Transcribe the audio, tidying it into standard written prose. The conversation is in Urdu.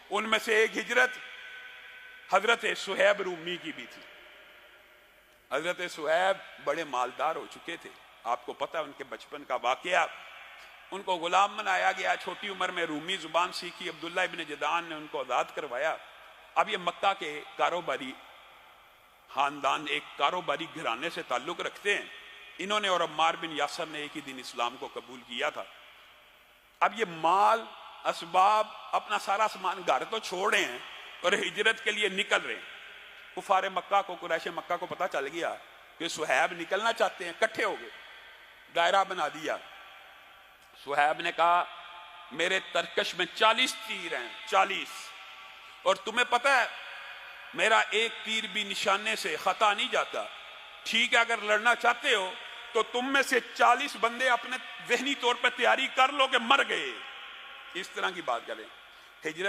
ان میں سے ایک ہجرت حضرت صہیب رومی کی بھی تھی۔ حضرت صہیب بڑے مالدار ہو چکے تھے، آپ کو پتہ ان کے بچپن کا واقعہ۔ ان کو غلام بنایا گیا، چھوٹی عمر میں رومی زبان سیکھی، عبداللہ ابن جدعان نے ان کو آزاد کروایا۔ اب یہ مکہ کے کاروباری خاندان ایک کاروباری گھرانے سے تعلق رکھتے ہیں۔ انہوں نے اور عمار بن یاسر نے ایک ہی دن اسلام کو قبول کیا تھا۔ اب یہ مال اسباب اپنا سارا سامان گھر تو چھوڑ رہے ہیں اور ہجرت کے لیے نکل رہے ہیں۔ کفار مکہ کو، قریش مکہ کو پتہ چل گیا کہ صہیب نکلنا چاہتے ہیں، اکٹھے ہو گئے، دائرہ بنا دیا۔ صہیب نے کہا میرے ترکش میں 40 تیر ہیں، 40، اور تمہیں پتہ ہے میرا ایک تیر بھی نشانے سے خطا نہیں جاتا، ٹھیک ہے اگر لڑنا چاہتے ہو تو تم میں سے 40 بندے اپنے ذہنی طور پہ تیاری کر لو کہ مر گئے، اس طرح کی بات کریں۔ ہجرت